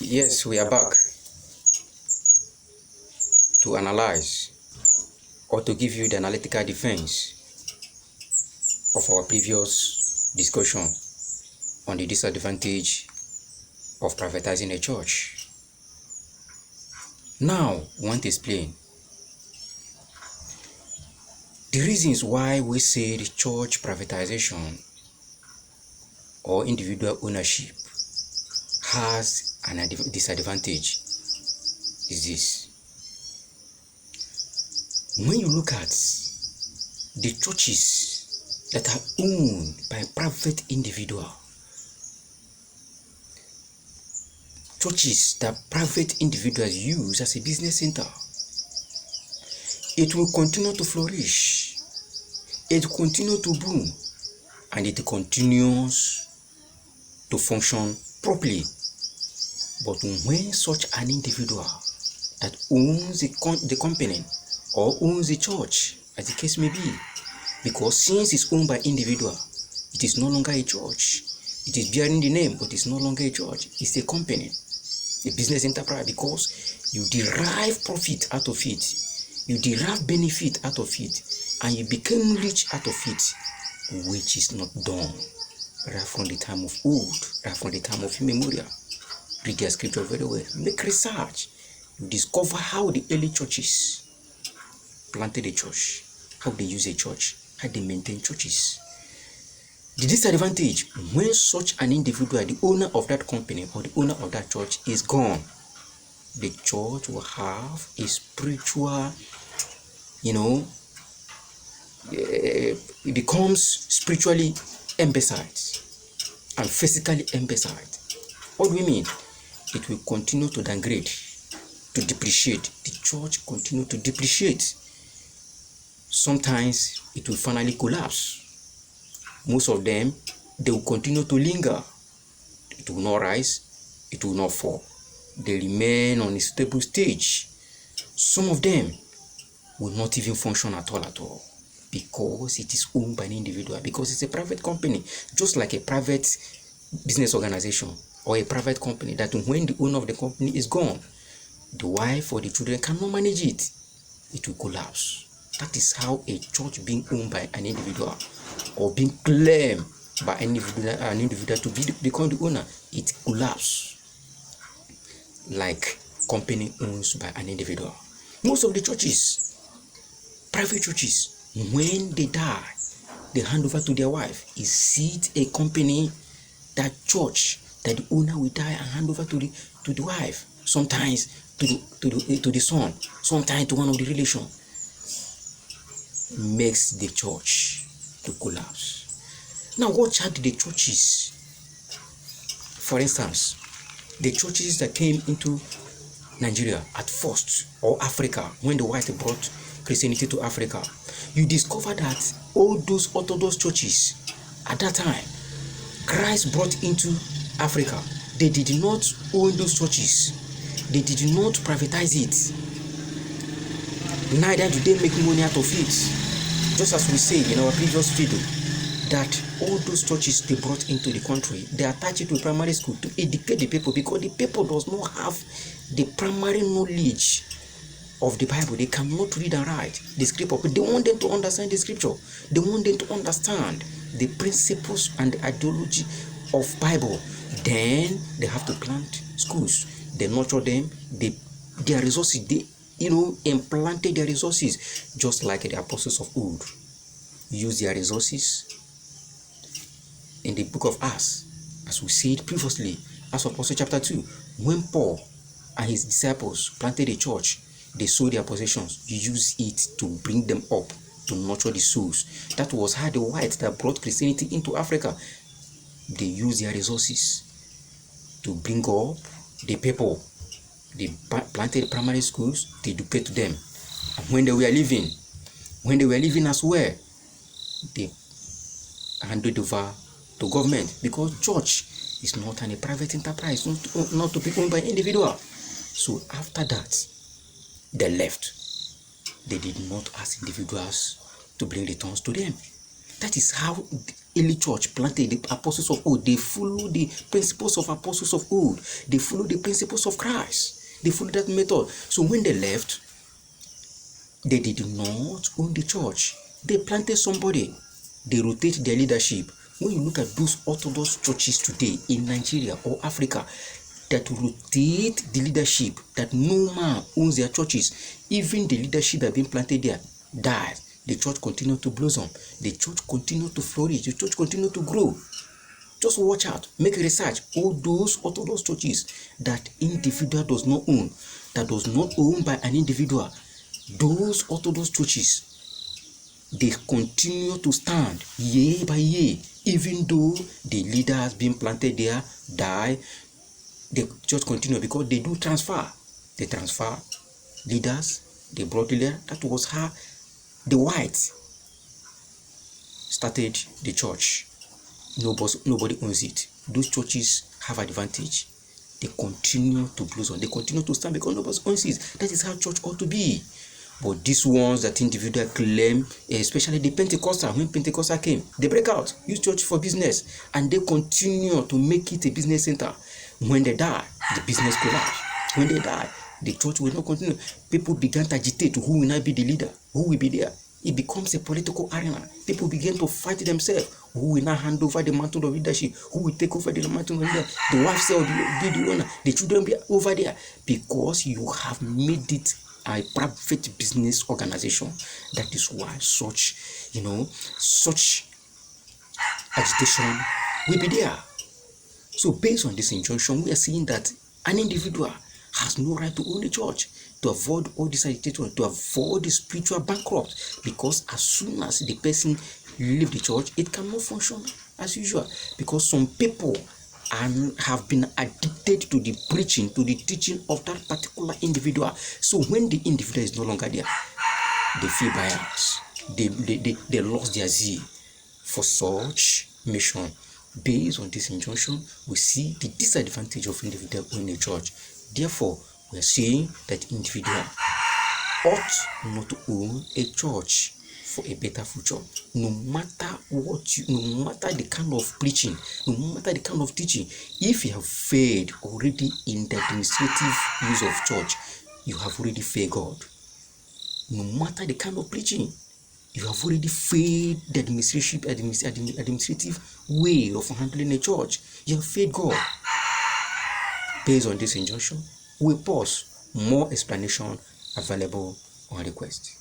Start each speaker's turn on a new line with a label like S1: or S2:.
S1: Yes, we are back to analyze or to give you the analytical defense of our previous discussion on the disadvantage of privatizing a church. Now, we want to explain the reasons why we say the church privatization or individual ownership has a disadvantage is this. When you look at the churches that are owned by private individual, churches that private individuals use as a business center, it will continue to flourish, it will continue to boom, and it continues to function properly. But when such an individual that owns the company or owns the church, as the case may be, because since it's owned by individual, it is no longer a church. It is bearing the name, but it's no longer a church. It's a company, a business enterprise, because you derive profit out of it, you derive benefit out of it, and you become rich out of it, which is not done right from the time of old, right from the time of immemorial. Read their scripture very well. Make research. You discover how the early churches planted a church, how they use a church, how they maintain churches. The disadvantage, when such an individual, the owner of that company or the owner of that church is gone, the church will have a spiritual, it becomes spiritually emphasized and physically emphasized. What do we mean? It will continue to downgrade, to depreciate. The church continue to depreciate. Sometimes it will finally collapse. Most of them, they will continue to linger. It will not rise, it will not fall. They remain on a stable stage. Some of them will not even function at all, because it is owned by an individual, because it's a private company, just like a private business organization or a private company, that when the owner of the company is gone, the wife or the children cannot manage it. It will collapse. That is how a church being owned by an individual or being claimed by an individual to become the owner, it collapses like company owns by an individual. Most of the churches, private churches, when they die, they hand over to their wife. Is it a company, that church, that the owner will die and hand over to the wife? Sometimes to the son, sometimes to one of the relation, makes the church to collapse. Now, watch out the churches. For instance, the churches that came into Nigeria at first, or Africa, when the whites brought Christianity to Africa, you discover that all those Orthodox churches at that time, Christ brought into Africa, they did not own those churches. They did not privatize it. Neither do they make money out of it. Just as we said in our previous video, that all those churches they brought into the country, they attach it to primary school to educate the people, because the people does not have the primary knowledge of the Bible. They cannot read and write the scripture. They want them to understand the scripture. They want them to understand the principles and the ideology of Bible. Then they have to plant schools. They nurture them. Their resources, they implanted their resources, just like the apostles of old use their resources. In the book of Acts, as we said previously, Acts of Apostles chapter 2, when Paul and his disciples planted a church, they sold their possessions, used it to bring them up, to nurture the souls. That was how the whites that brought Christianity into Africa, they used their resources to bring up the people. They planted primary schools, they educated them. And when they were leaving as well, they handed over to government, because church is not a private enterprise, not to be owned by individual. So after that, they left. They did not ask individuals to bring returns to them. That is how early church planted, the apostles of old, they follow the principles of apostles of old. They follow the principles of Christ. They follow that method. So when they left, they did not own the church. They planted somebody. They rotate their leadership. When you look at those Orthodox churches today in Nigeria or Africa that rotate the leadership, that no man owns their churches, even the leadership that have been planted there dies. The church continues to blossom. The church continues to flourish. The church continues to grow. Just watch out. Make research. All those Orthodox churches that individual does not own, that does not own by an individual, those Orthodox churches, they continue to stand year by year, even though the leader has been planted there, die, the church continue because they do transfer. They transfer leaders, they brought leader. That was how the whites started the church. Nobody owns it. Those churches have advantage. They continue to blossom. They continue to stand because nobody owns it. That is how church ought to be. But these ones that individual claim, especially the Pentecostal, when Pentecostal came, they break out, use church for business, and they continue to make it a business center. When they die, the business collapse. When they die, the church will not continue. People began to agitate who will not be the leader, who will be there. It becomes a political arena. People begin to fight themselves. Who will now hand over the mantle of leadership? Who will take over the mantle of leadership? The wife will be the owner. The children will be over there. Because you have made it a private business organization. That is why such agitation will be there. So based on this injunction, we are seeing that an individual has no right to own a church, to avoid all this agitation, to avoid the spiritual bankrupt, because as soon as the person leave the church, it cannot function as usual, because some people have been addicted to the preaching, to the teaching of that particular individual. So when the individual is no longer there, they feel biased. They lost their zeal for such mission. Based on this injunction, we see the disadvantage of individual in a church. Therefore, we are saying that individual ought not to own a church for a better future. No matter the kind of preaching, no matter the kind of teaching, if you have failed already in the administrative use of church, you have already failed God. No matter the kind of preaching, you have already failed the administrative way of handling a church. You have failed God. Based on this injunction, we pause. More explanation available on request.